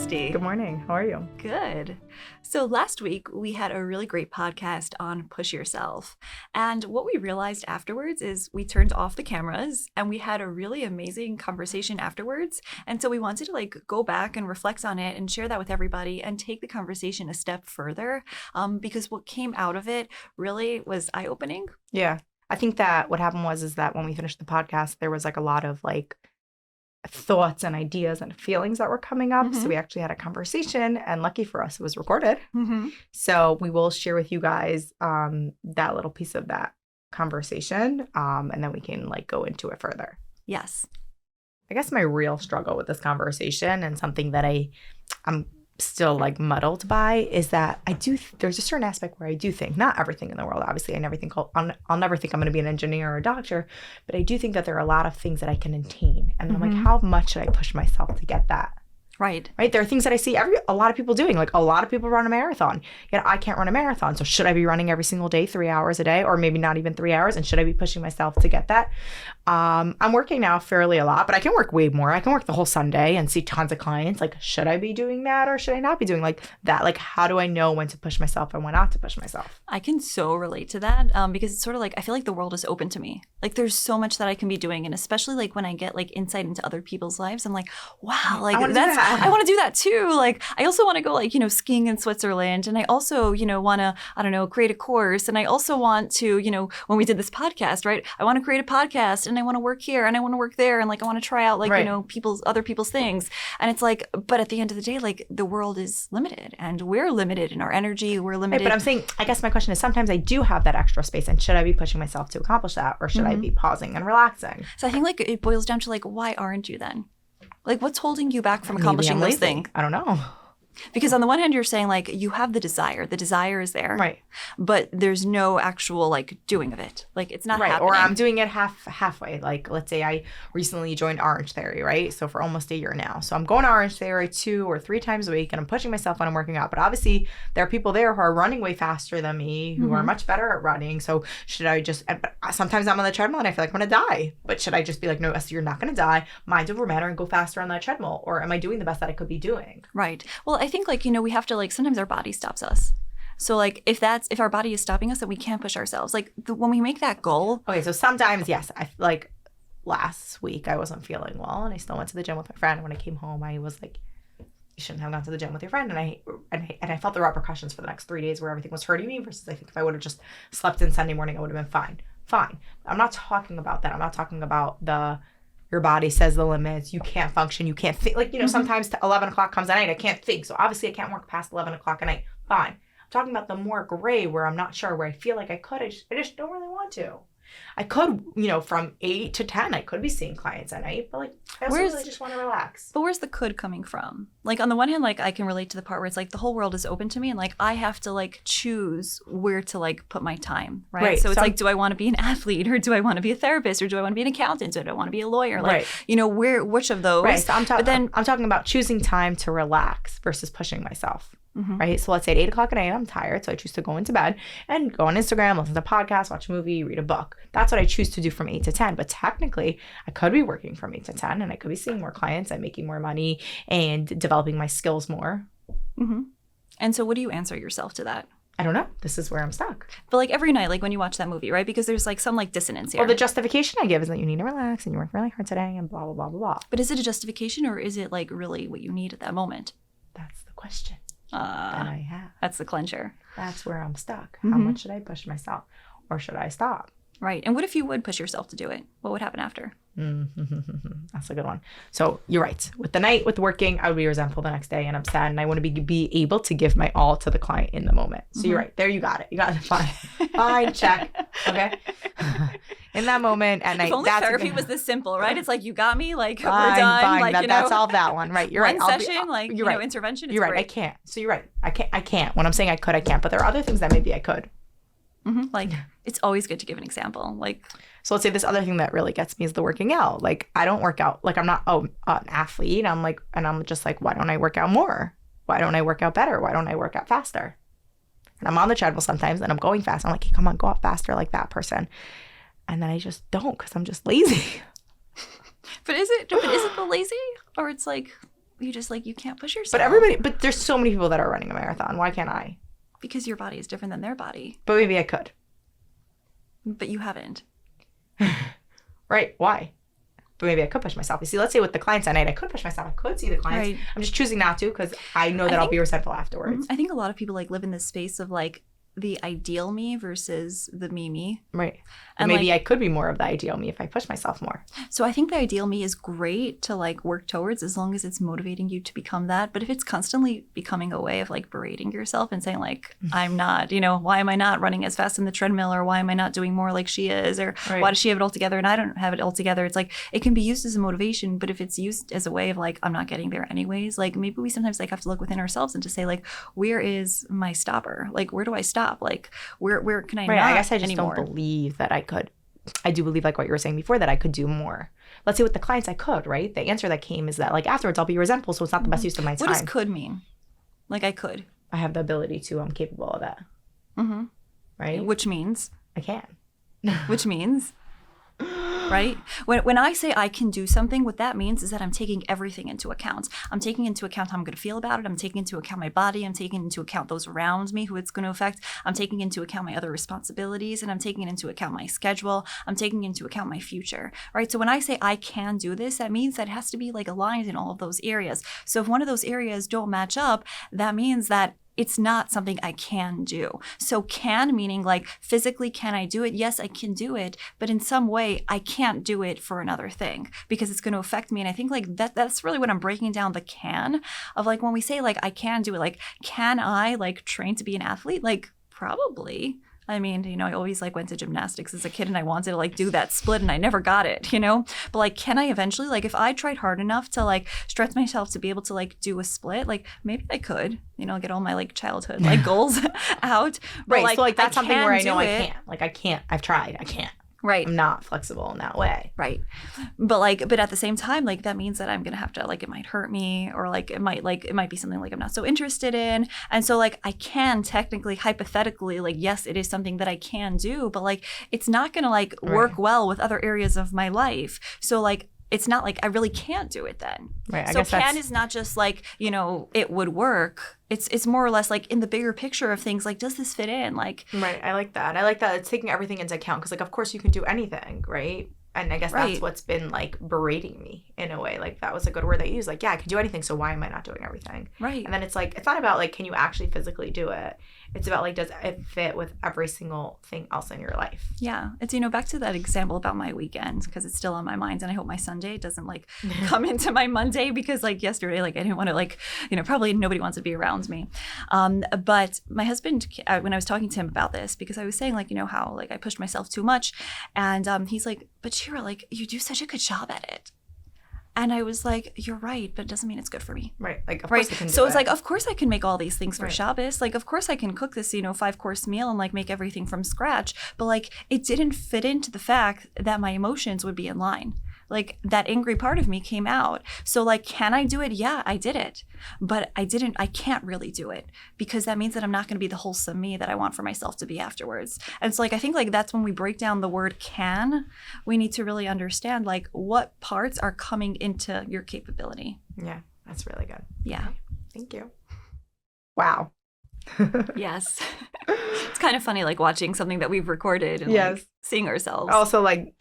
Christy. Good morning. How are you? Good. So last week, we had a really great podcast on Push Yourself. And what we realized afterwards is we turned off the cameras and we had a really amazing conversation afterwards. And so we wanted to go back and reflect on it and share that with everybody and take the conversation a step further because what came out of it really was eye-opening. Yeah. I think that what happened is that when we finished the podcast, there was a lot of thoughts and ideas and feelings that were coming up. Mm-hmm. So we actually had a conversation, and lucky for us, it was recorded. Mm-hmm. So we will share with you guys that little piece of that conversation, and then we can go into it further. Yes. I guess my real struggle with this conversation and something that I'm still muddled by is that there's a certain aspect where I do think, not everything in the world, obviously, I'll never think I'm going to be an engineer or a doctor, but I do think that there are a lot of things that I can attain. And I'm how much should I push myself to get that? Right. There are things that I see a lot of people doing. A lot of people run a marathon. Yet I can't run a marathon. So should I be running every single day, 3 hours a day, or maybe not even 3 hours? And should I be pushing myself to get that? I'm working now fairly a lot, but I can work way more. I can work the whole Sunday and see tons of clients. Should I be doing that or should I not be doing that? How do I know when to push myself and when not to push myself? I can so relate to that because it's sort of I feel like the world is open to me. There's so much that I can be doing. And especially when I get insight into other people's lives, I'm wow, I want to do that too. I also want to go skiing in Switzerland. And I also, want to, create a course. And I also want to, when we did this podcast, right, I want to create a podcast and I want to work here and I want to work there. And I want to try out right. other people's things. And it's but at the end of the day, the world is limited and we're limited in our energy. We're limited. Right, but I'm saying, I guess my question is sometimes I do have that extra space, and should I be pushing myself to accomplish that, or should I be pausing and relaxing? So I think it boils down to why aren't you then? What's holding you back from accomplishing those things? I don't know. Because on the one hand, you're saying you have the desire. The desire is there. Right. But there's no actual doing of it. It's not right. happening. Or I'm doing it halfway. Let's say I recently joined Orange Theory, right? So for almost a year now. So I'm going to Orange Theory 2 or 3 times a week and I'm pushing myself when I'm working out. But obviously there are people there who are running way faster than me, who are much better at running. So should I just, sometimes I'm on the treadmill and I feel like I'm going to die. But should I just be no, Esther, you're not going to die. Mind over matter and go faster on that treadmill? Or am I doing the best that I could be doing? Right. Well, I think we have to sometimes our body stops us. So if our body is stopping us, then we can't push ourselves. When we make that goal. Okay, so sometimes, yes, I last week I wasn't feeling well and I still went to the gym with my friend. When I came home, I was you shouldn't have gone to the gym with your friend. And I felt the repercussions for the next 3 days where everything was hurting me versus I think if I would have just slept in Sunday morning, I would have been fine. Fine. I'm not talking about that. I'm not talking about your body says the limits. You can't function. You can't think. Sometimes 11 o'clock comes at night. I can't think. So obviously I can't work past 11 o'clock at night. Fine. I'm talking about the more gray where I'm not sure, where I feel like I could. I just don't really want to. I could, from 8 to 10, I could be seeing clients at night, but I also really just want to relax. But where's the could coming from? On the one hand, I can relate to the part where it's the whole world is open to me and I have to choose where to put my time, right? So it's do I want to be an athlete or do I want to be a therapist or do I want to be an accountant or do I want to be a lawyer? Right. Which of those? Right. So I'm talking about choosing time to relax versus pushing myself. Mm-hmm. Right. So let's say at 8 o'clock at night, I'm tired. So I choose to go into bed and go on Instagram, listen to podcasts, watch a movie, read a book. That's what I choose to do from 8 to 10. But technically, I could be working from 8 to 10 and I could be seeing more clients and making more money and developing my skills more. Mm-hmm. And so what do you answer yourself to that? I don't know. This is where I'm stuck. But every night, when you watch that movie, right? Because there's some dissonance here. Well, the justification I give is that you need to relax and you work really hard today and blah, blah, blah, blah, blah. But is it a justification or is it really what you need at that moment? That's the question. That I have. That's the clencher. That's where I'm stuck. How much should I push myself or should I stop? Right. And what if you would push yourself to do it? What would happen after? That's a good one. So you're right. With the working, I would be resentful the next day and upset, and I want to be able to give my all to the client in the moment. So you're right. There, you got it. You got it. Fine. Fine. Check. Okay. In that moment at night. If only therapy was this simple, right? It's you got me. We're done. Fine. That's all that one. Right. You're right. One session, you're right. Intervention. You're right. Great. I can't. So you're right. I can't. When I'm saying I could, I can't. But there are other things that maybe I could. Mm-hmm. It's always good to give an example. So let's say this other thing that really gets me is the working out. I don't work out. I'm not an athlete. I'm just why don't I work out more? Why don't I work out better? Why don't I work out faster? And I'm on the treadmill sometimes and I'm going fast. I'm hey, come on, go out faster like that person. And then I just don't because I'm just lazy. But is it the lazy? Or it's You just like, you can't push yourself. But there's so many people that are running a marathon. Why can't I? Because your body is different than their body. But maybe I could. But you haven't. Right. Why? But maybe I could push myself. You see, let's say with the clients at night, I could push myself. I could see the clients. Right. I'm just choosing not to because I know that I'll be resentful afterwards. I think a lot of people like live in this space of like the ideal me versus the me. Right. And maybe I could be more of the ideal me if I push myself more. So I think the ideal me is great to like work towards as long as it's motivating you to become that. But if it's constantly becoming a way of like berating yourself and saying like, I'm not, why am I not running as fast in the treadmill, or why am I not doing more like she is, or why does she have it all together and I don't have it all together? It's like, it can be used as a motivation, but if it's used as a way of like, I'm not getting there anyways, like maybe we sometimes like have to look within ourselves and to say like, where is my stopper? Like, where do I stop? Like, where can I not I guess I just anymore? don't believe that I could. I do believe, like what you were saying before, that I could do more. Let's say with the clients I could, right? The answer that came is that like afterwards I'll be resentful, so it's not the best use of my time. What does could mean? Like I could. I have the ability to. I'm capable of that. Right? Which means? I can. Which means? Right? When I say I can do something, what that means is that I'm taking everything into account. I'm taking into account how I'm going to feel about it. I'm taking into account my body. I'm taking into account those around me who it's going to affect. I'm taking into account my other responsibilities, and I'm taking into account my schedule. I'm taking into account my future, right? So when I say I can do this, that means that it has to be like aligned in all of those areas. So if one of those areas don't match up, that means that it's not something I can do. So can meaning like physically, can I do it? Yes, I can do it. But in some way, I can't do it for another thing because it's going to affect me. And I think like that's really what I'm breaking down the can of like when we say like I can do it, like can I like train to be an athlete? Like probably. I mean, I always like went to gymnastics as a kid and I wanted to like do that split and I never got it, But like, can I eventually, like if I tried hard enough to like stretch myself to be able to like do a split, like maybe I could, get all my like childhood like goals out. But, right. Like, so like that's something where I know I it. can't. Like I can't. I've tried. I can't. Right. I'm not flexible in that way. Right. But at the same time, like that means that I'm going to have to like, it might hurt me or like, it might be something like I'm not so interested in. And so like, I can technically, hypothetically, like, yes, it is something that I can do, but like, it's not going to like work well with other areas of my life. So like, it's not like I really can't do it then. Right. So can is not just like, it would work. It's more or less like in the bigger picture of things, like, does this fit in? Like, right. I like that. I like that it's taking everything into account because like, of course you can do anything, right? And I guess that's what's been like berating me in a way. Like that was a good word I used. Like, yeah, I can do anything. So why am I not doing everything? Right. And then it's like, it's not about like, can you actually physically do it? It's about like, does it fit with every single thing else in your life? Yeah. It's, back to that example about my weekend because it's still on my mind. And I hope my Sunday doesn't like come into my Monday because like yesterday, like I didn't want to like, probably nobody wants to be around me. But my husband, when I was talking to him about this, because I was saying like, how like I pushed myself too much. And he's like, but Shira, like you do such a good job at it. And I was like, you're right, but it doesn't mean it's good for me. Right. Like, of course I can do So it's like, of course I can make all these things for Right. Shabbos. Like, of course I can cook this, 5-course meal and like make everything from scratch. But like, it didn't fit into the fact that my emotions would be in line. Like that angry part of me came out. So like, can I do it? Yeah, I did it. But I can't really do it because that means that I'm not going to be the wholesome me that I want for myself to be afterwards. And so like, I think like that's when we break down the word can, we need to really understand like what parts are coming into your capability. Yeah, that's really good. Yeah. Okay. Thank you. Wow. Yes. It's kind of funny like watching something that we've recorded and like seeing ourselves. Also, like,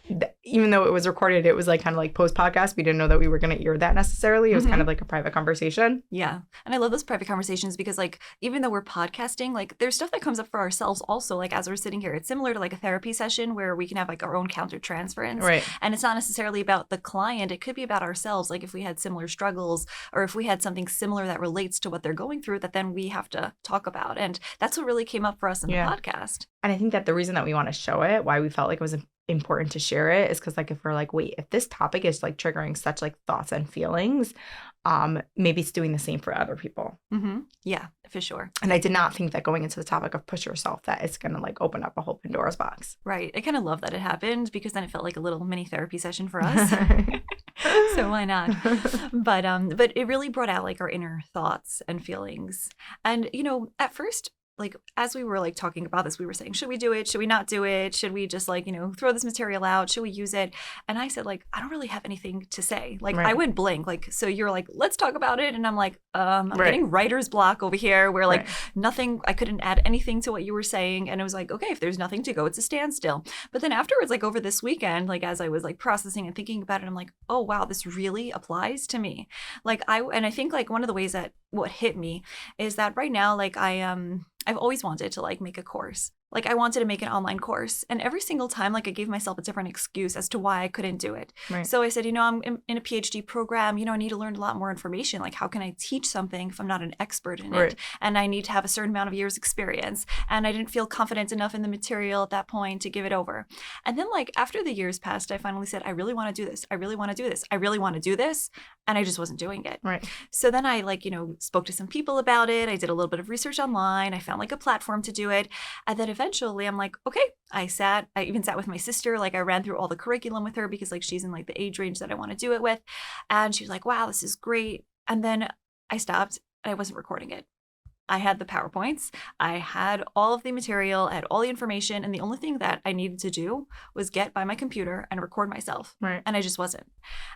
even though it was recorded, it was like kind of like post-podcast. We didn't know that we were going to air that necessarily. It was kind of like a private conversation. Yeah. And I love those private conversations because like, even though we're podcasting, like there's stuff that comes up for ourselves also, like as we're sitting here. It's similar to like a therapy session where we can have like our own countertransference. Right. And it's not necessarily about the client. It could be about ourselves. Like if we had similar struggles or if we had something similar that relates to what they're going through that then we have to talk about. And that's what really came up for us in the podcast. And I think that the reason that we want to show it, why we felt like it was important to share it is because like if we're like, wait, if this topic is like triggering such like thoughts and feelings, maybe it's doing the same for other people. Mm-hmm. Yeah, for sure. And I did not think that going into the topic of push yourself, that it's going to like open up a whole Pandora's box. Right. I kind of love that it happened because then it felt like a little mini therapy session for us. So why not? But it really brought out like our inner thoughts and feelings. And, at first like as we were like talking about this, we were saying, should we do it? Should we not do it? Should we just like, throw this material out? Should we use it? And I said, like, I don't really have anything to say. Like, I went blank. Like, so you're like, let's talk about it. And I'm like, I'm getting writer's block over here where like nothing, I couldn't add anything to what you were saying. And it was like, okay, if there's nothing to go, it's a standstill. But then afterwards, like over this weekend, like as I was like processing and thinking about it, I'm like, oh, wow, this really applies to me. Like I think like one of the ways that what hit me is that right now, like I've always wanted to like make a course. Like I wanted to make an online course. And every single time, like I gave myself a different excuse as to why I couldn't do it. Right. So I said, I'm in a PhD program, I need to learn a lot more information. Like how can I teach something if I'm not an expert in it? And I need to have a certain amount of years experience. And I didn't feel confident enough in the material at that point to give it over. And then like after the years passed, I finally said, I really want to do this. I really want to do this. I really want to do this. And I just wasn't doing it. Right. So then I like, spoke to some people about it. I did a little bit of research online. I found like a platform to do it. And then eventually I'm like, okay, I even sat with my sister. Like I ran through all the curriculum with her because like she's in like the age range that I want to do it with. And she was like, wow, this is great. And then I stopped and I wasn't recording it. I had the PowerPoints, I had all of the material, I had all the information, and the only thing that I needed to do was get by my computer and record myself. Right. And I just wasn't.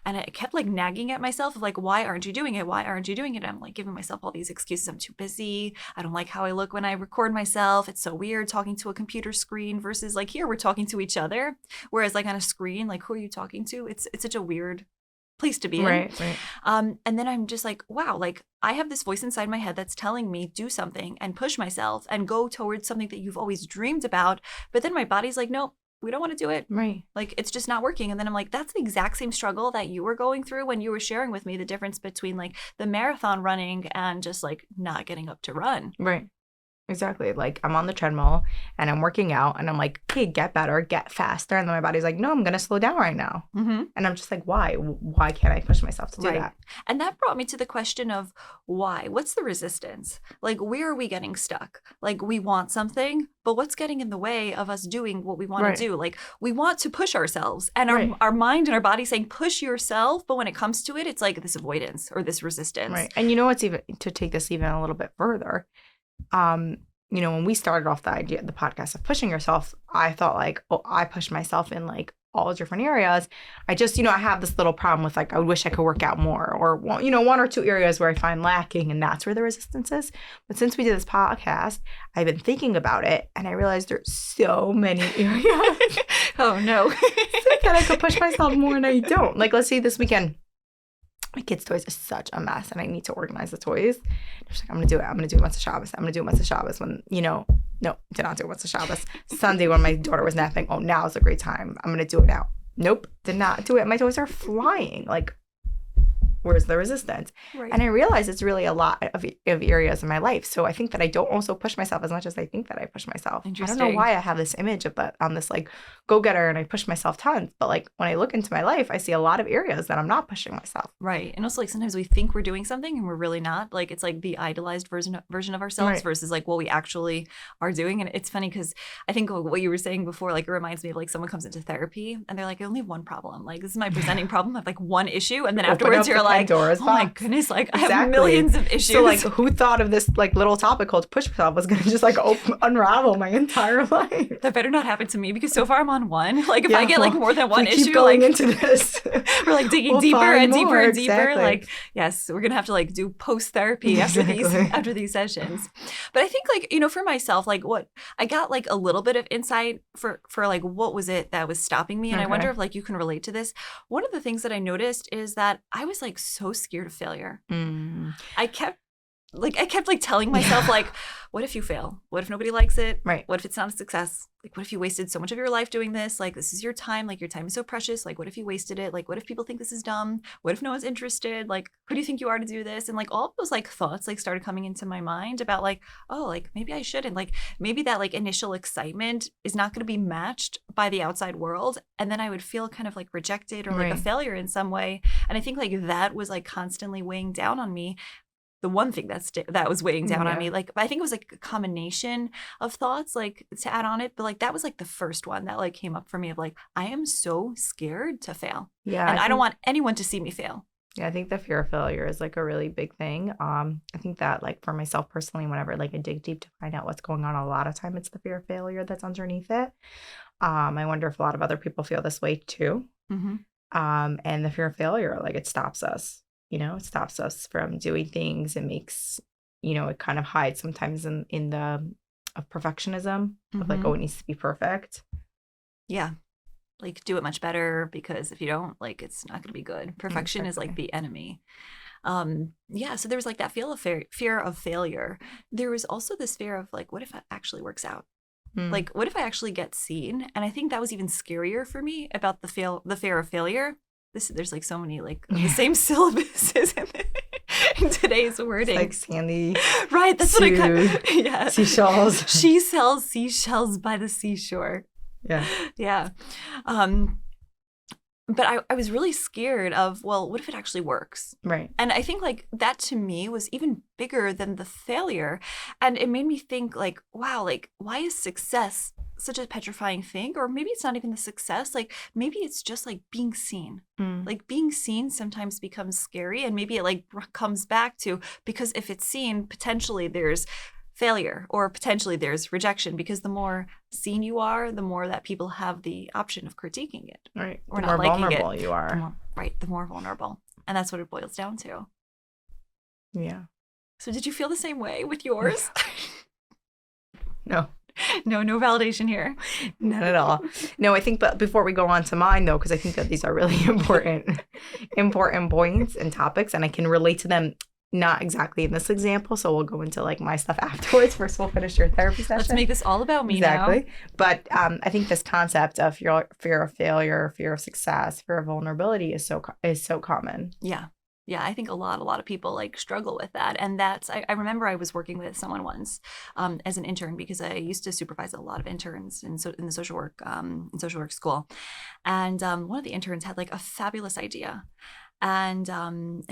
And I kept like nagging at myself of like, why aren't you doing it? Why aren't you doing it? And I'm like giving myself all these excuses. I'm too busy. I don't like how I look when I record myself. It's so weird talking to a computer screen versus like here we're talking to each other. Whereas like on a screen, like who are you talking to? It's such a weird place to be in. Right. And then I'm just like, wow, like I have this voice inside my head that's telling me do something and push myself and go towards something that you've always dreamed about. But then my body's like, nope, we don't want to do it. Right. Like it's just not working. And then I'm like, that's the exact same struggle that you were going through when you were sharing with me the difference between like the marathon running and just like not getting up to run. Right. Exactly. Like I'm on the treadmill and I'm working out and I'm like, okay, get better, get faster. And then my body's like, no, I'm going to slow down right now. Mm-hmm. And I'm just like, why? Why can't I push myself to do that? And that brought me to the question of why? What's the resistance? Like, where are we getting stuck? Like, we want something, but what's getting in the way of us doing what we want to do? Like, we want to push ourselves and our mind and our body saying, push yourself. But when it comes to it, it's like this avoidance or this resistance. Right. And what's even to take this even a little bit further, when we started off the podcast of pushing yourself, I thought like, oh, I pushed myself in like all different areas. I just, I have this little problem with like, I wish I could work out more or, one or two areas where I find lacking and that's where the resistance is. But since we did this podcast, I've been thinking about it and I realized there's so many areas. Oh no. That I could push myself more and I don't. Like, let's say this weekend, my kids' toys are such a mess and I need to organize the toys. She's like, I'm going to do it. I'm going to do it once a Shabbos. I'm going to do it once a Shabbos when, no, did not do it once a Shabbos. Sunday when my daughter was napping, oh, now is a great time. I'm going to do it now. Nope, did not do it. My toys are flying. Like, where's the resistance? Right. And I realize it's really a lot of areas in my life. So I think that I don't also push myself as much as I think that I push myself. I don't know why I have this image of that on this like go-getter and I push myself tons. But like when I look into my life, I see a lot of areas that I'm not pushing myself. Right. And also like sometimes we think we're doing something and we're really not. Like it's like the idolized version of ourselves versus like what we actually are doing. And it's funny because I think what you were saying before, like it reminds me of like someone comes into therapy and they're like, I only have one problem. Like this is my presenting problem. I have like one issue. And then afterwards you're like, oh my goodness, like I have millions of issues. So like who thought of this like little topic called push yourself was going to just like unravel my entire life? That better not happen to me because so far I'm on one. Like if I get like more than one issue, keep going into this, we're like digging deeper and deeper and deeper. Like yes, we're going to have to like do post therapy after these sessions. But I think like, for myself, like what I got like a little bit of insight for like what was it that was stopping me. And I wonder if like you can relate to this. One of the things that I noticed is that I was like so scared of failure. I kept telling myself like, what if you fail? What if nobody likes it? Right. What if it's not a success? Like, what if you wasted so much of your life doing this? Like, this is your time. Like, your time is so precious. Like, what if you wasted it? Like, what if people think this is dumb? What if no one's interested? Like, who do you think you are to do this? And like all of those like thoughts like started coming into my mind about like, oh, like maybe I shouldn't. Like maybe that like initial excitement is not going to be matched by the outside world. And then I would feel kind of like rejected or like a failure in some way. And I think like that was like constantly weighing down on me. The one thing that was weighing down on me, like I think it was like a combination of thoughts like to add on it, but like that was like the first one that like came up for me of like I am so scared to fail, and I don't want anyone to see me fail. Yeah, I think the fear of failure is like a really big thing. I think that like for myself personally, whenever like I dig deep to find out what's going on, a lot of time it's the fear of failure that's underneath it. I wonder if a lot of other people feel this way too. Mm-hmm. And the fear of failure, like it stops us, it stops us from doing things. It makes, it kind of hides sometimes in the of perfectionism of like, Mm-hmm. oh, it needs to be perfect. Yeah. Like do it much better, because if you don't, like, it's not going to be good. Perfection is like Exactly. the enemy. Yeah, so there was like that fear of failure. There was also this fear of like, what if it actually works out? Mm. Like, what if I actually get seen? And I think that was even scarier for me about the fear of failure. There's like so many like the same syllabuses in today's wording. It's like Sandy, right? That's what I got. Yeah, seashells. She sells seashells by the seashore. Yeah. Yeah. But I was really scared of, well, what if it actually works? Right. And I think like that to me was even bigger than the failure. And it made me think like, wow, like why is success such a petrifying thing? Or maybe it's not even the success. Like maybe it's just like being seen. Like being seen sometimes becomes scary, and maybe it like comes back to, because if it's seen, potentially there's failure, or potentially there's rejection, because the more seen you are, the more that people have the option of critiquing it, right, or the not more liking vulnerable it. you are. The more vulnerable. And that's what it boils down to. Yeah. So did you feel the same way with yours? No. No validation here. Not at all. No, I think, but before we go on to mine though, because I think that these are really important points and topics, and I can relate to them. Not exactly in this example, so we'll go into like my stuff afterwards. First, we'll finish your therapy session. Let's make this all about me exactly. now. But I think this concept of fear of failure, fear of success, fear of vulnerability is so common. Yeah. I think a lot of people like struggle with that, and that's I remember I was working with someone once as an intern, because I used to supervise a lot of interns in the social work school, and one of the interns had like a fabulous idea. And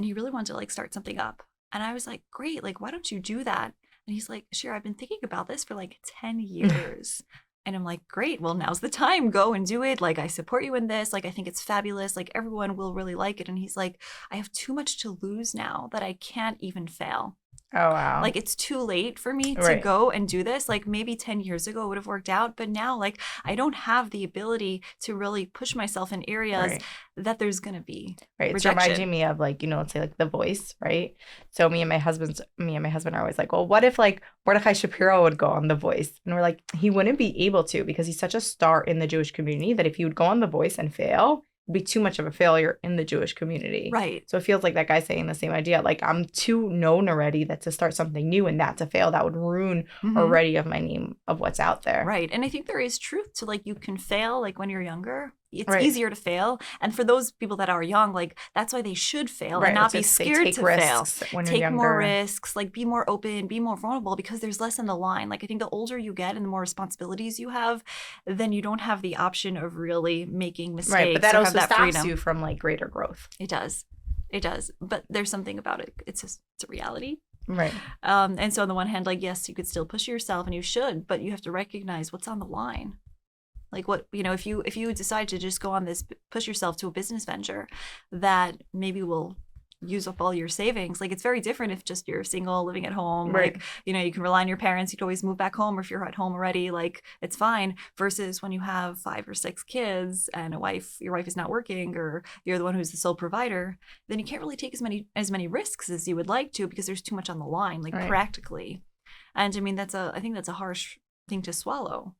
he really wanted to like start something up. And I was like, great, like why don't you do that? And he's like, sure, I've been thinking about this for like 10 years. And I'm like, great, well, now's the time, go and do it. Like, I support you in this. Like, I think it's fabulous. Like, everyone will really like it. And he's like, I have too much to lose now that I can't even fail. Oh, wow. Like, it's too late for me to go and do this. Like, maybe 10 years ago it would have worked out. But now, like, I don't have the ability to really push myself in areas that there's going to be rejection. It's reminding me of, like, let's say, like, The Voice, right? So me and my husband are always like, well, what if, like, Mordecai Shapiro would go on The Voice? And we're like, he wouldn't be able to, because he's such a star in the Jewish community that if he would go on The Voice and fail, be too much of a failure in the Jewish community. Right. So it feels like that guy's saying the same idea. Like, I'm too known already that to start something new and that to fail, that would ruin already of my name of what's out there. Right. And I think there is truth to, like, you can fail, like, when you're younger. It's easier to fail. And for those people that are young, like, that's why they should fail and not be scared to fail. Take more risks, like, be more open, be more vulnerable, because there's less on the line. Like, I think the older you get and the more responsibilities you have, then you don't have the option of really making mistakes. Right, but that also stops you from, like, greater growth. It does. But there's something about it. It's a reality. Right. And so on the one hand, like, yes, you could still push yourself, and you should, but you have to recognize what's on the line. Like, what, if you decide to just go on this, push yourself to a business venture that maybe will use up all your savings. Like, it's very different if just you're single, living at home. Right. Like, you can rely on your parents. You can always move back home, or if you're at home already, like, it's fine. Versus when you have 5 or 6 kids and your wife is not working, or you're the one who's the sole provider, then you can't really take as many risks as you would like to, because there's too much on the line, like practically. And I mean, I think that's a harsh thing to swallow.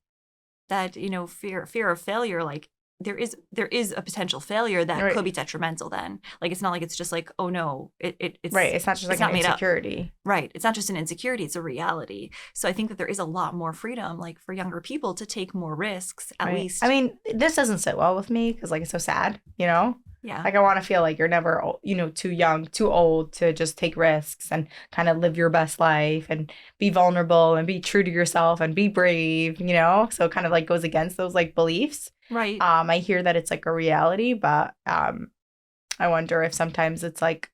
That, fear of failure, like, there is a potential failure that could be detrimental then. Like, it's not like it's just like, oh no, it's right. It's not just like an insecurity. Right. It's not just an insecurity, it's a reality. So I think that there is a lot more freedom, like, for younger people to take more risks, at least. I mean, this doesn't sit well with me, because, like, it's so sad, Yeah. Like, I want to feel like you're never, too young, too old to just take risks and kind of live your best life and be vulnerable and be true to yourself and be brave, So it kind of, like, goes against those, like, beliefs. Right. I hear that it's, like, a reality, but I wonder if sometimes it's, like,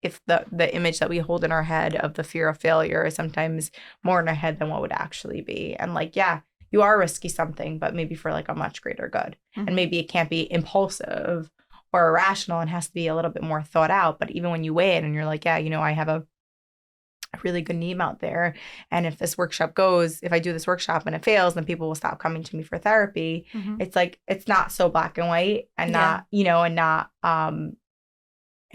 if the image that we hold in our head of the fear of failure is sometimes more in our head than what would actually be. And, like, yeah, you are risky something, but maybe for, like, a much greater good. And maybe it can't be impulsive, more irrational and has to be a little bit more thought out. But even when you weigh it and you're like, yeah, you know, I have a really good name out there. And if I do this workshop and it fails, then people will stop coming to me for therapy. It's like, it's not so black and white and not, you know, and not, and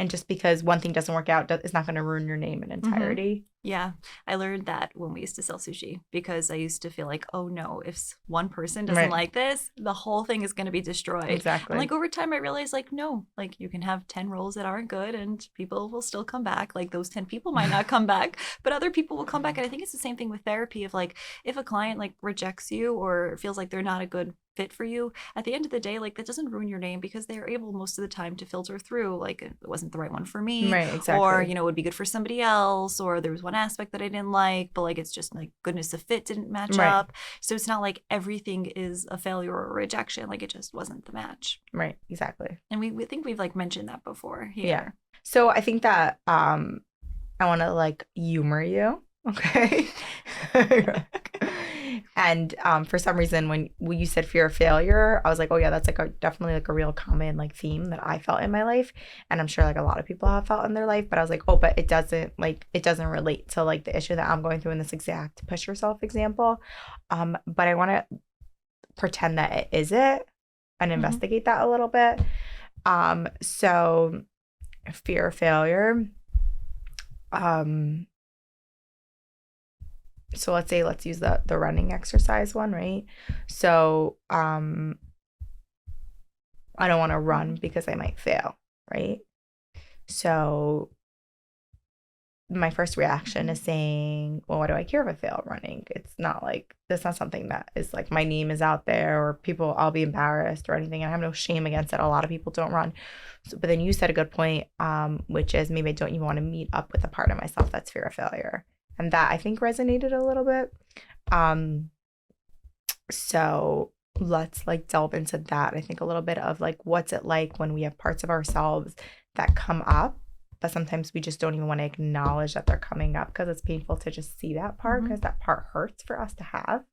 just because one thing doesn't work out, it's not going to ruin your name in entirety. Yeah, I learned that when we used to sell sushi because I used to feel like, oh no, if one person doesn't like this, the whole thing is going to be destroyed. Exactly. And like over time, I realized like, no, like you can have 10 roles that aren't good and people will still come back. Like those 10 people might not come back, but other people will come back. And I think it's the same thing with therapy of like, if a client like rejects you or feels like they're not a good fit for you, at the end of the day, like that doesn't ruin your name because they're able most of the time to filter through like it wasn't the right one for me, right? Exactly. Or you know, it would be good for somebody else, or there was one aspect that I didn't like, but like it's just like goodness of fit didn't match up. So it's not like everything is a failure or a rejection, like it just wasn't the match. Right, exactly. And we think we've like mentioned that before here. Yeah. So I think that I want to like humor you, okay? And for some reason, when you said fear of failure, I was like, oh yeah, that's like definitely like a real common like theme that I felt in my life, and I'm sure like a lot of people have felt in their life. But I was like, oh, but it doesn't relate to like the issue that I'm going through in this exact push yourself example. But I want to pretend that it is it and investigate that a little bit. So fear of failure. So let's use the running exercise one, right? So I don't want to run because I might fail, right? So my first reaction is saying, well, what do I care if I fail running? It's not like, that's not something that is like my name is out there or people, I'll be embarrassed or anything. And I have no shame against it. A lot of people don't run. So, but then you said a good point, which is maybe I don't even want to meet up with a part of myself that's fear of failure. And that I think resonated a little bit. So let's like delve into that. I think a little bit of like, what's it like when we have parts of ourselves that come up, but sometimes we just don't even want to acknowledge that they're coming up because it's painful to just see that part because that part hurts for us to have.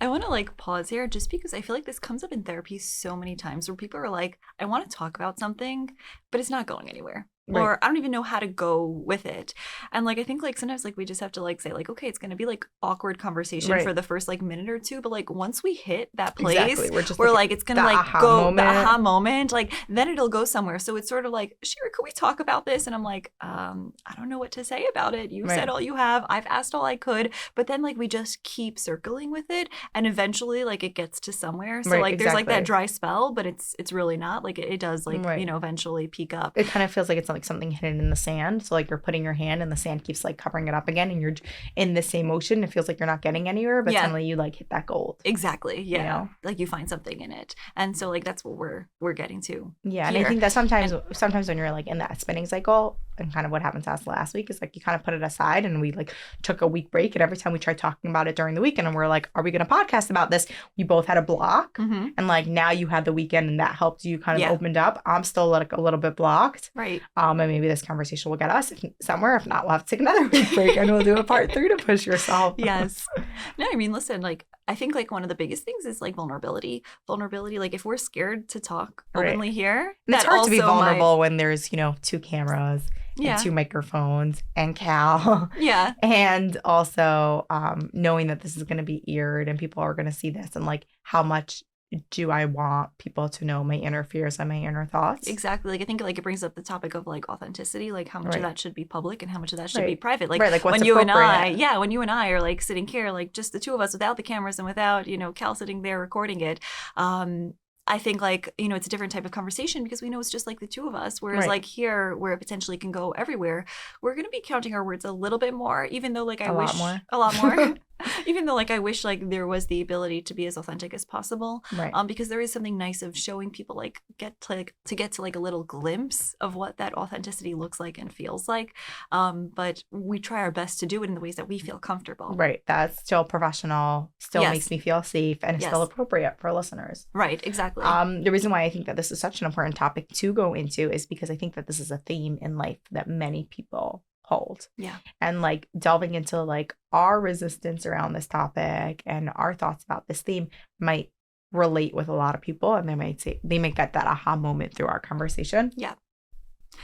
I want to like pause here just because I feel like this comes up in therapy so many times where people are like, I want to talk about something, but it's not going anywhere. Right. Or I don't even know how to go with it. And like I think like sometimes like we just have to like say like, okay, it's gonna be like awkward conversation for the first like minute or two, but like once we hit that place where like it's gonna like go the aha moment, like then it'll go somewhere. So it's sort of like, Shira, could we talk about this? And I'm like, I don't know what to say about it. You said all you have. I've asked all I could, but then like we just keep circling with it, and eventually like it gets to somewhere. So like there's like that dry spell, but it's really not like it does like you know eventually peak up. It kind of feels like it's like something hidden in the sand. So like you're putting your hand and the sand keeps like covering it up again and you're in the same motion. It feels like you're not getting anywhere, but suddenly you like hit that gold. Exactly. Yeah. You know? Like you find something in it. And so like that's what we're getting to. Yeah. Here. And I think that sometimes when you're like in that spinning cycle, and kind of what happened to us last week is like you kind of put it aside and we like took a week break, and every time we tried talking about it during the weekend and we're like, are we going to podcast about this? We both had a block, and like now you had the weekend and that helped you kind of opened up. I'm still like a little bit blocked. Right. And maybe this conversation will get us somewhere. If not, we'll have to take another week break and we'll do a part 3 to push yourself. Yes. No, I mean, listen, like I think like one of the biggest things is like vulnerability. Like if we're scared to talk openly here, and it's hard to be vulnerable when there's, you know, 2 cameras and 2 microphones and Cal. Yeah. And also knowing that this is going to be aired and people are going to see this, and like how much do I want people to know my inner fears and my inner thoughts? Exactly. Like I think like it brings up the topic of like authenticity, like how much of that should be public and how much of that should be private. Like, like when you and I are like sitting here, like just the 2 of us without the cameras and without, you know, Cal sitting there recording it. I think like, you know, it's a different type of conversation because we know it's just like the 2 of us. Whereas like here, where it potentially can go everywhere, we're going to be counting our words a little bit more, even though like I wish a lot more. Even though like I wish like there was the ability to be as authentic as possible, because there is something nice of showing people like get to like a little glimpse of what that authenticity looks like and feels like, but we try our best to do it in the ways that we feel comfortable. Right. That's still professional, still makes me feel safe, and it's still appropriate for listeners. Right. Exactly. The reason why I think that this is such an important topic to go into is because I think that this is a theme in life that many people hold. Yeah. And like delving into like our resistance around this topic and our thoughts about this theme might relate with a lot of people, and they might get that aha moment through our conversation. Yeah.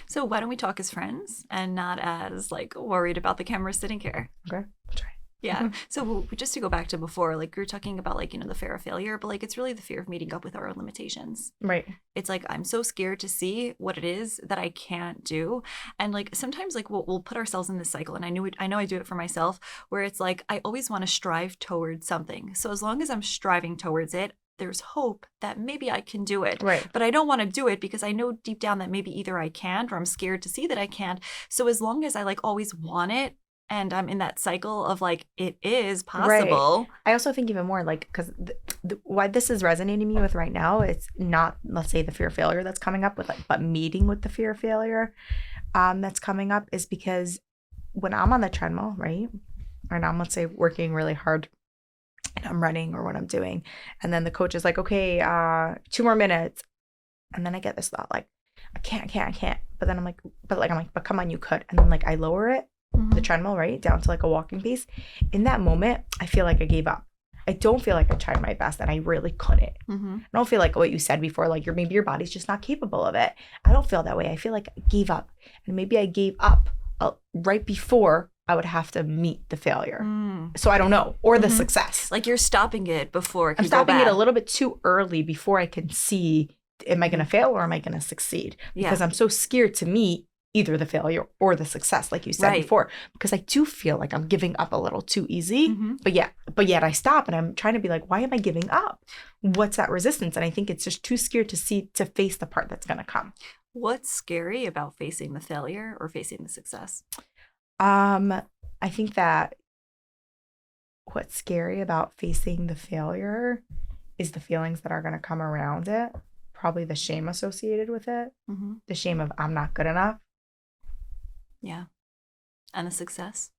So why don't we talk as friends and not as like worried about the camera sitting here? Okay, I'll try. Yeah. So just to go back to before, like we were talking about like, the fear of failure, but like it's really the fear of meeting up with our own limitations. Right. It's like I'm so scared to see what it is that I can't do. And like sometimes like we'll put ourselves in this cycle. And I know I do it for myself, where it's like I always want to strive towards something. So as long as I'm striving towards it, there's hope that maybe I can do it. Right. But I don't want to do it because I know deep down that maybe either I can't or I'm scared to see that I can't. So as long as I like always want it, and I'm in that cycle of like, it is possible. Right. I also think even more like, because why this is resonating me with right now, it's not, let's say, the fear of failure that's coming up with, like, but meeting with the fear of failure that's coming up is because when I'm on the treadmill, right? And I'm, let's say, working really hard and I'm running or what I'm doing. And then the coach is like, okay, 2 more minutes. And then I get this thought like, I can't. But then I'm like, but come on, you could. And then like I lower it, the treadmill, right, down to like a walking pace. In that moment, I feel like I gave up. I don't feel like I tried my best and I really couldn't. I don't feel like what you said before, like maybe your body's just not capable of it. I don't feel that way. I feel like I gave up. And maybe I gave up right before I would have to meet the failure. So I don't know. Or the success. Like you're stopping it before it can I'm stopping go bad. it a little bit too early before I can see, am I going to fail or am I going to succeed? Because I'm so scared to meet either the failure or the success, like you said before, because I do feel like I'm giving up a little too easy, but yet I stop and I'm trying to be like, why am I giving up? What's that resistance? And I think it's just too scared to face the part that's going to come. What's scary about facing the failure or facing the success? I think that what's scary about facing the failure is the feelings that are going to come around it, probably the shame associated with it, the shame of I'm not good enough. Yeah. And the success?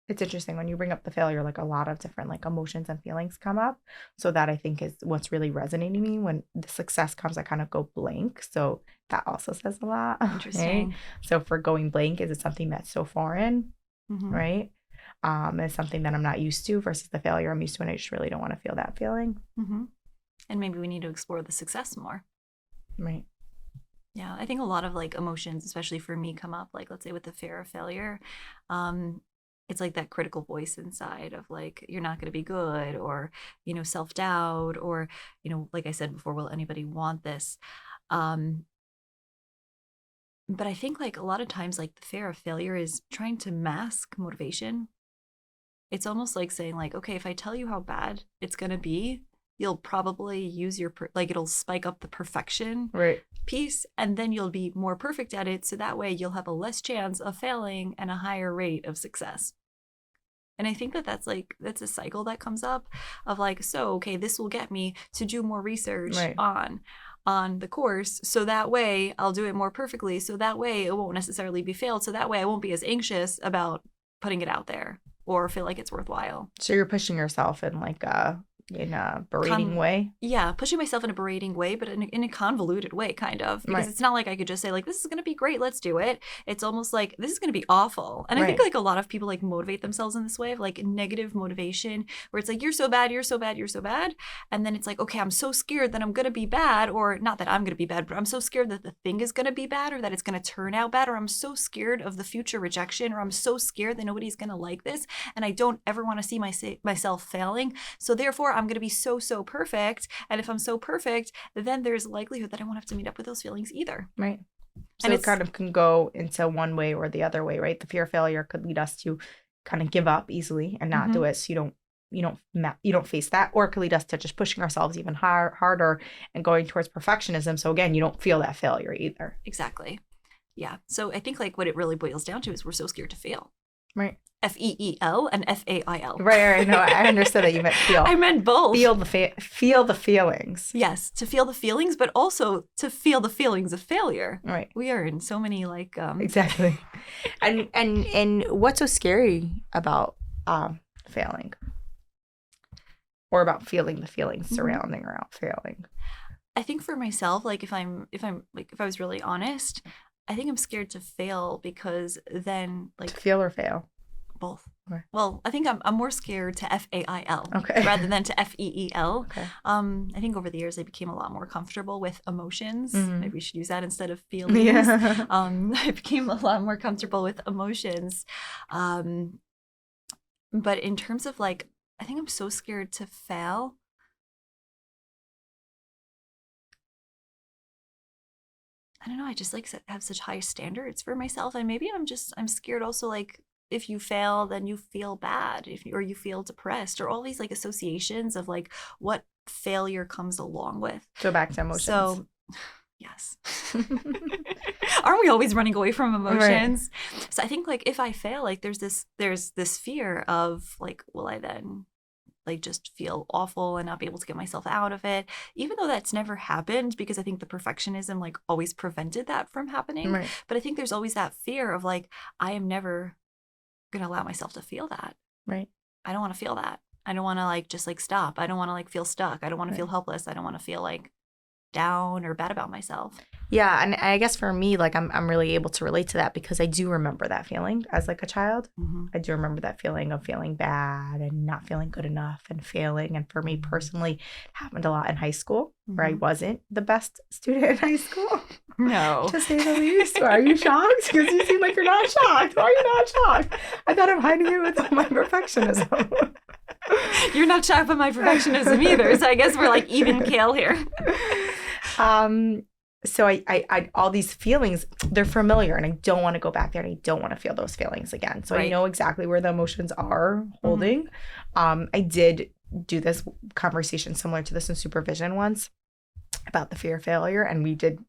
It's interesting when you bring up the failure, like a lot of different like emotions and feelings come up. So that I think is what's really resonating me. When the success comes, I kind of go blank. So that also says a lot. Interesting. Right? So for going blank, is it something that's so foreign? Right? It's something that I'm not used to versus the failure I'm used to, and I just really don't want to feel that feeling. And maybe we need to explore the success more. Right. Yeah, I think a lot of like emotions, especially for me, come up like, let's say with the fear of failure. It's like that critical voice inside of like, you're not going to be good, or, self-doubt, or, like I said before, will anybody want this? But I think like a lot of times, like the fear of failure is trying to mask motivation. It's almost like saying like, okay, if I tell you how bad it's going to be, you'll probably use it'll spike up the perfection piece, and then you'll be more perfect at it. So that way you'll have a less chance of failing and a higher rate of success. And I think that's a cycle that comes up of like, so, okay, this will get me to do more research on the course. So that way I'll do it more perfectly. So that way it won't necessarily be failed. So that way I won't be as anxious about putting it out there or feel like it's worthwhile. So you're pushing yourself in like in a berating way? Yeah, pushing myself in a berating way, but in a convoluted way, kind of. Because it's not like I could just say, like, this is going to be great, let's do it. It's almost like, this is going to be awful. And I think, like, a lot of people, like, motivate themselves in this way of, like, negative motivation, where it's like, you're so bad, you're so bad, you're so bad. And then it's like, okay, I'm so scared that I'm going to be bad, or not that I'm going to be bad, but I'm so scared that the thing is going to be bad, or that it's going to turn out bad, or I'm so scared of the future rejection, or I'm so scared that nobody's going to like this, and I don't ever want to see myself failing. So therefore, I'm going to be so perfect. And if I'm so perfect, then there's a likelihood that I won't have to meet up with those feelings either. Right. So it kind of can go into one way or the other way, right? The fear of failure could lead us to kind of give up easily and not do it. So you don't face that, or it could lead us to just pushing ourselves even harder and going towards perfectionism. So again, you don't feel that failure either. Exactly. Yeah. So I think like what it really boils down to is we're so scared to fail. Right. F-E-E-L and F-A-I-L. Right. No, I understood that you meant feel. I meant both. Feel the feelings. Yes, to feel the feelings, but also to feel the feelings of failure. Right. We are in so many like Exactly. And what's so scary about failing, or about feeling the feelings surrounding around failing? I think for myself, like if I was really honest, I think I'm scared to fail because then like to feel or fail. Both. Okay. Well, I think I'm more scared to FAIL rather than to FEEL. Okay. I think over the years I became a lot more comfortable with emotions. Mm-hmm. Maybe we should use that instead of feelings. Yeah. I became a lot more comfortable with emotions. But in terms of like, I think I'm so scared to fail. I don't know. I just like have such high standards for myself, and maybe I'm scared also, like, if you fail, then you feel bad, or you feel depressed, or all these like associations of like what failure comes along with. So back to emotions. So, yes. Aren't we always running away from emotions? Right. So I think like if I fail, like there's this fear of like, will I then like just feel awful and not be able to get myself out of it, even though that's never happened, because I think the perfectionism like always prevented that from happening. Right. But I think there's always that fear of like, I am never gonna allow myself to feel that. Right. I don't want to feel that. I don't want to like just like stop. I don't want to like feel stuck. I don't want to feel helpless. I don't want to feel like down or bad about myself. Yeah, and I guess for me, like I'm really able to relate to that because I do remember that feeling as like a child. Mm-hmm. I do remember that feeling of feeling bad and not feeling good enough and failing. And for me personally, it happened a lot in high school where I wasn't the best student in high school. No. To say the least. Are you shocked? Because you seem like you're not shocked. Why are you not shocked? I thought I'm hiding it with my perfectionism. You're not shocked by my perfectionism either. So I guess we're like even kale here. So I all these feelings, they're familiar and I don't want to go back there and I don't want to feel those feelings again. So I know exactly where the emotions are holding. I did do this conversation similar to this in supervision once about the fear of failure, and we did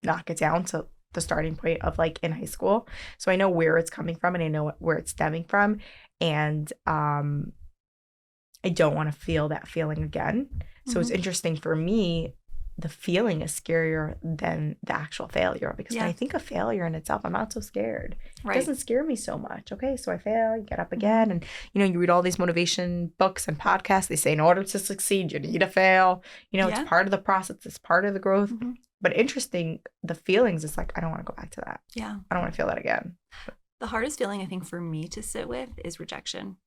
knock it down to the starting point of like in high school. So I know where it's coming from and I know where it's stemming from. And I don't want to feel that feeling again. So it's interesting for me, the feeling is scarier than the actual failure, because when I think of failure in itself, I'm not so scared. It doesn't scare me so much. Okay, so I fail, you get up again. And, you know, you read all these motivation books and podcasts. They say in order to succeed, you need to fail. You know, it's part of the process. It's part of the growth. But interesting, the feelings, it's like, I don't want to go back to that. Yeah. I don't want to feel that again. The hardest feeling I think for me to sit with is rejection.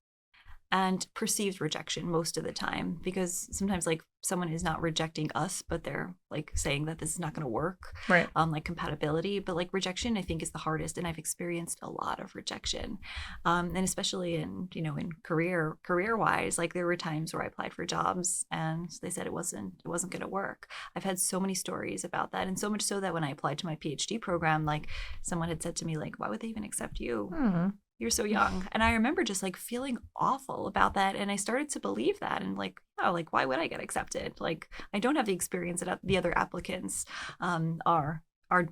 And perceived rejection most of the time, because sometimes like someone is not rejecting us, but they're like saying that this is not going to work, right? Like compatibility. But like rejection, I think is the hardest, and I've experienced a lot of rejection, and especially in career wise. Like there were times where I applied for jobs and they said it wasn't going to work. I've had so many stories about that, and so much so that when I applied to my PhD program, like someone had said to me like, "Why would they even accept you? You're so young." And I remember just like feeling awful about that. And I started to believe that. And like, oh, like, why would I get accepted? Like, I don't have the experience that the other applicants are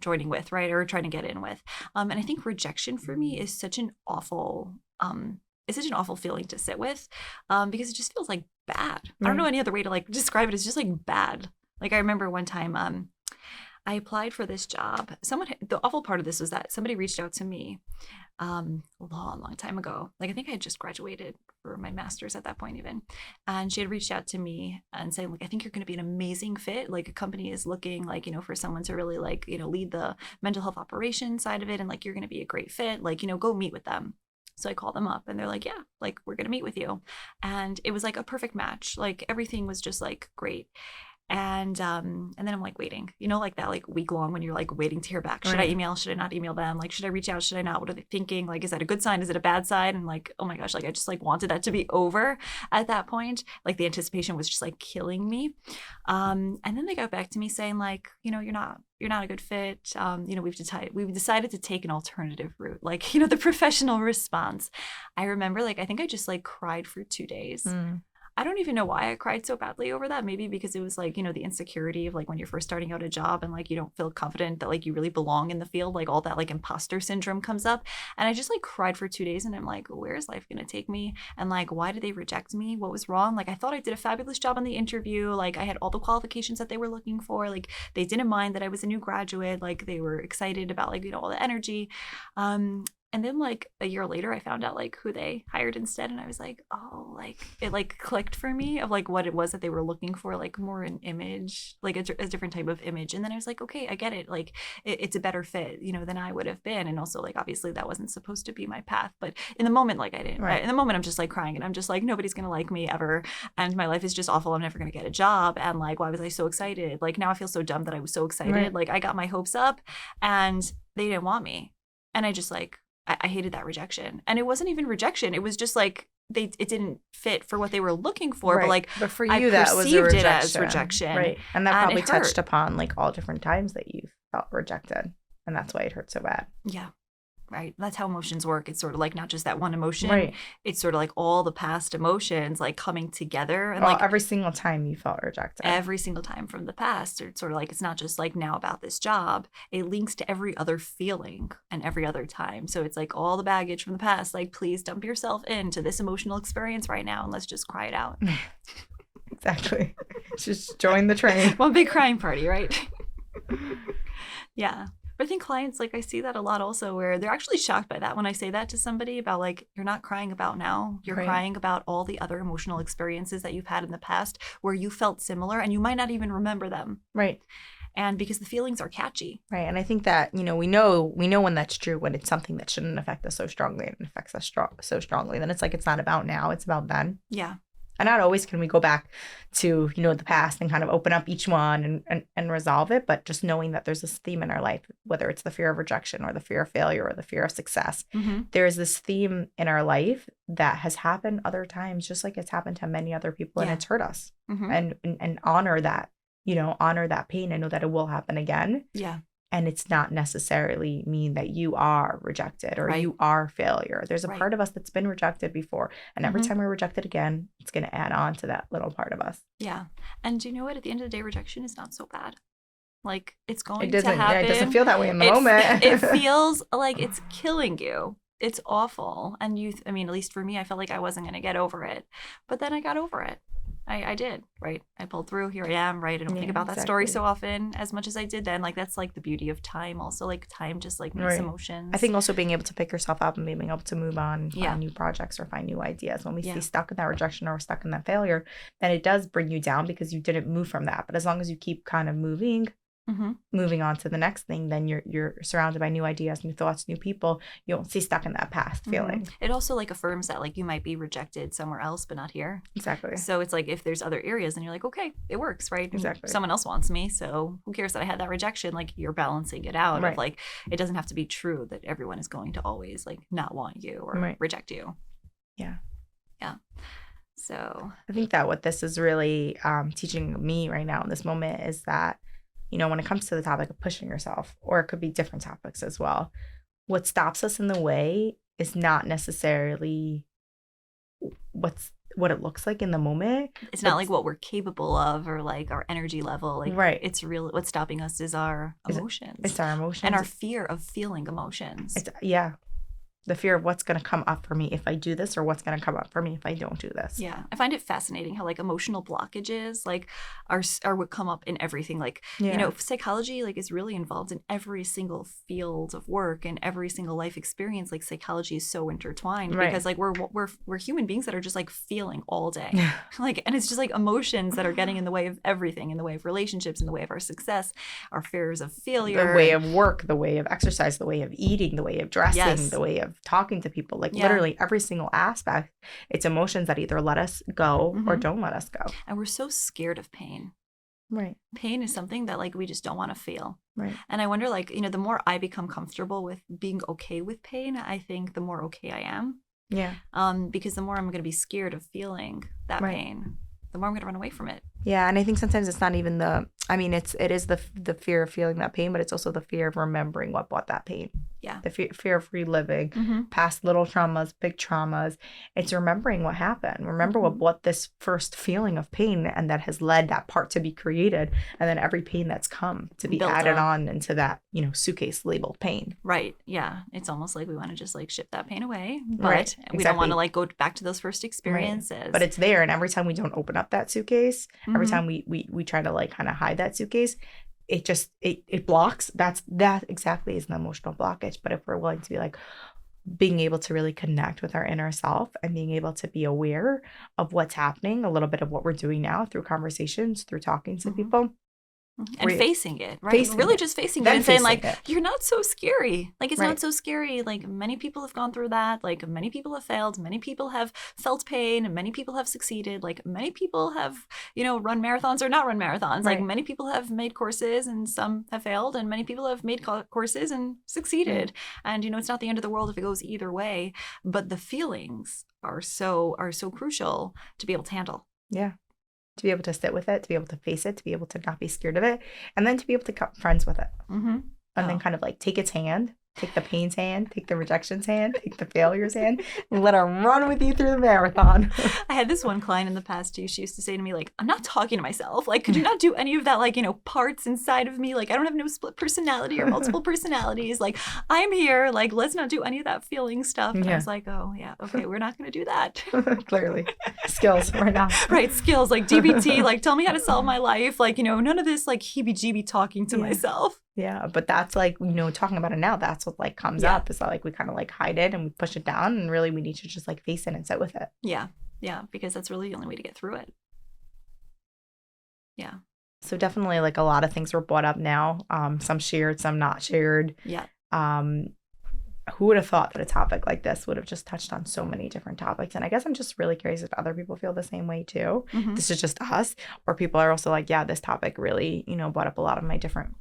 joining with, right? Or trying to get in with. And I think rejection for me is such an awful, feeling to sit with, because it just feels like bad. I don't know any other way to like describe it. It's just like bad. Like I remember one time, I applied for this job. The awful part of this was that somebody reached out to me a long time ago. Like I think I had just graduated for my master's at that point even. And she had reached out to me and saying, like, I think you're going to be an amazing fit. Like a company is looking like, for someone to really like, lead the mental health operations side of it. And like, you're going to be a great fit. Like, go meet with them. So I called them up and they're like, yeah, like we're going to meet with you. And it was like a perfect match. Like everything was just like great. And then I'm like waiting, like that like week long when you're like waiting to hear back. Should I email? Should I not email them? Like, should I reach out? Should I not? What are they thinking? Like, is that a good sign? Is it a bad sign? And like, oh my gosh, like I just like wanted that to be over at that point. Like the anticipation was just like killing me. And then they got back to me saying like, you're not a good fit. We've decided to take an alternative route. Like, the professional response. I remember like, I think I just like cried for 2 days. I don't even know why I cried so badly over that. Maybe because it was like, the insecurity of like when you're first starting out a job and like you don't feel confident that like you really belong in the field, like all that like imposter syndrome comes up. And I just like cried for 2 days and I'm like, where is life going to take me? And like, why did they reject me? What was wrong? Like, I thought I did a fabulous job on the interview. Like I had all the qualifications that they were looking for. Like they didn't mind that I was a new graduate. Like they were excited about like, all the energy. And then like a year later, I found out like who they hired instead. And I was like, oh, like it like clicked for me of like what it was that they were looking for, like more an image, like a different type of image. And then I was like, okay, I get it. Like it's a better fit, you know, than I would have been. And also like, obviously that wasn't supposed to be my path. But in the moment, like I didn't, Right. in the moment, I'm just like crying and I'm just like, nobody's going to like me ever. And my life is just awful. I'm never going to get a job. And like, why was I so excited? Like now I feel so dumb that I was so excited. Right. Like I got my hopes up and they didn't want me. And I just like, I hated that rejection. And it wasn't even rejection. It was just like it didn't fit for what they were looking for. Right. But like but for you, I that was a perceived rejection. it as rejection. Right. And that And probably it hurt. touched upon like all different times that you felt rejected. And that's why it hurt so bad. Yeah. Right. That's how emotions work. It's sort of like not just that one emotion. Right. It's sort of like all the past emotions like coming together. And Well, like every single time you felt rejected. every single time from the past, it's sort of like it's not just like now about this job. It links to every other feeling and every other time. So it's like all the baggage from the past. Like, please dump yourself into this emotional experience right now and let's just cry it out. Exactly. Just join the train. One big crying party, right? Yeah. But I think clients, like I see that a lot also where they're actually shocked by that when I say that to somebody about like, you're not crying about now. You're Right. crying about all the other emotional experiences that you've had in the past where you felt similar and you might not even remember them. Right. And because the feelings are catchy. Right. And I think that, you know, we know when that's true, when it's something that shouldn't affect us so strongly and affects us so strongly, then it's like it's not about now, it's about then. Yeah. And not always can we go back to, you know, the past and kind of open up each one and resolve it, but just knowing that there's this theme in our life, whether it's the fear of rejection or the fear of failure or the fear of success, there's this theme in our life that has happened other times, just like it's happened to many other people, and it's hurt us. And honor that, you know, honor that pain and know that it will happen again. Yeah. And it's not necessarily mean that you are rejected or Right. you are failure. There's a Right. part of us that's been rejected before. And every time we're rejected again, it's going to add on to that little part of us. Yeah. And do you know what? At the end of the day, rejection is not so bad. Like it's going It doesn't, to happen. it doesn't feel that way in the moment. It feels like it's killing you. It's awful. And I mean, at least for me, I felt like I wasn't going to get over it. But then I got over it. I did, right? I pulled through. Here I am, right? I don't think about that story so often as much as I did then. Like, that's like the beauty of time. Also, like, time just like makes emotions. I think also being able to pick yourself up and being able to move on, Yeah. find new projects or find new ideas. When we Yeah. stay stuck in that rejection or stuck in that failure, then it does bring you down because you didn't move from that. But as long as you keep kind of moving on to the next thing, then you're surrounded by new ideas, new thoughts, new people. You don't stay stuck in that past feeling. It also like affirms that like you might be rejected somewhere else, but not here. Exactly. So it's like if there's other areas, then you're like, okay, it works, right? Exactly. Someone else wants me, so who cares that I had that rejection? Like you're balancing it out. Right. Of like it doesn't have to be true that everyone is going to always like not want you or Right. reject you. Yeah. Yeah. So I think that what this is really teaching me right now in this moment is that, you know, when it comes to the topic of pushing yourself, or it could be different topics as well, what stops us in the way is not necessarily what it looks like in the moment. it's not like what we're capable of or like our energy level. Like Right. it's real. What's stopping us is our emotions. It's our emotions. and our fear of feeling emotions. It's the fear of what's going to come up for me if I do this, or what's going to come up for me if I don't do this. Yeah, I find it fascinating how like emotional blockages like are what come up in everything. Like you know, psychology like is really involved in every single field of work and every single life experience. Like psychology is so intertwined because like we're human beings that are just like feeling all day. Like, and it's just like emotions that are getting in the way of everything, in the way of relationships, in the way of our success, our fears of failure, the way of work, the way of exercise, the way of eating, the way of dressing, Yes. the way of talking to people, like literally every single aspect. It's emotions that either let us go or don't let us go. And we're so scared of pain. Right. Pain is something that like we just don't want to feel. Right. And I wonder, like, you know, the more I become comfortable with being okay with pain, I think the more okay I am. Yeah. Because the more I'm going to be scared of feeling that pain, the more I'm going to run away from it. Yeah, and I think sometimes it's not even it is the fear of feeling that pain, but it's also the fear of remembering what brought that pain. Yeah. The fear of reliving past little traumas, big traumas. It's remembering what happened. Remember what brought this first feeling of pain, and that has led that part to be created, and then every pain that's come to be Built added up. on into that, you know, suitcase labeled pain. Right. Yeah. It's almost like we want to just like ship that pain away, but Right, we don't want exactly. to like go back to those first experiences. But it's there, and every time we don't open up that suitcase, every time we try to like kind of hide that suitcase, it just it blocks. That exactly is an emotional blockage. But if we're willing to be like, being able to really connect with our inner self and being able to be aware of what's happening, a little bit of what we're doing now through conversations, through talking to people. And facing it, right? Really just facing it and saying like, you're not so scary. Like, it's not so scary. Like, many people have gone through that. Like, many people have failed. Many people have felt pain. And many people have succeeded. Like, many people have, run marathons or not run marathons. Like, many people have made courses and some have failed. And many people have made courses and succeeded. And, it's not the end of the world if it goes either way. But the feelings are so crucial to be able to handle. Yeah. To be able to sit with it, to be able to face it, to be able to not be scared of it, and then to be able to cut friends with it. And then kind of like take its hand, take the pain's hand, take the rejection's hand, take the failure's hand, and let her run with you through the marathon. I had this one client in the past too. She used to say to me, like, I'm not talking to myself. Like, could you not do any of that, like, parts inside of me? Like, I don't have no split personality or multiple personalities. Like, I'm here. Like, let's not do any of that feeling stuff. And I was like, oh, yeah, okay, we're not going to do that. Clearly. Skills right now. Right, skills, like DBT, like, tell me how to solve my life. Like, none of this, like, heebie-jeebie talking to myself. Yeah, but that's like, talking about it now, that's what like comes up is that like we kind of like hide it and we push it down, and really we need to just like face it and sit with it. Yeah, because that's really the only way to get through it. Yeah. So definitely like a lot of things were brought up now, some shared, some not shared. Yeah. Who would have thought that a topic like this would have just touched on so many different topics? And I guess I'm just really curious if other people feel the same way too. This is just us, or people are also like, yeah, this topic really, brought up a lot of my different,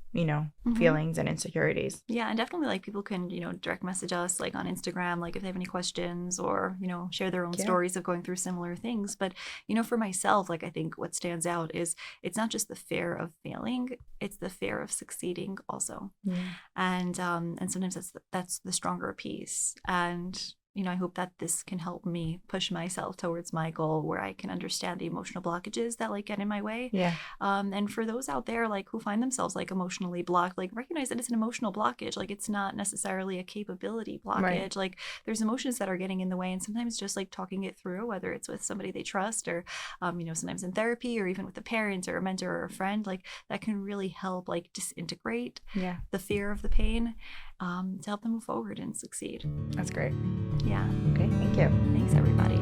feelings and insecurities. Yeah, and definitely like people can, direct message us like on Instagram, like if they have any questions, or, share their own stories of going through similar things. But, for myself, like I think what stands out is it's not just the fear of failing, it's the fear of succeeding also. And sometimes that's the stronger piece. And I hope that this can help me push myself towards my goal, where I can understand the emotional blockages that like get in my way. Yeah. And for those out there like who find themselves like emotionally blocked, like recognize that it's an emotional blockage. Like, it's not necessarily a capability blockage. Right. Like, there's emotions that are getting in the way, and sometimes just like talking it through, whether it's with somebody they trust, or sometimes in therapy, or even with a parent or a mentor or a friend, like that can really help like disintegrate the fear of the pain, to help them move forward and succeed. That's great. Yeah. Okay. Thank you. Thanks, everybody.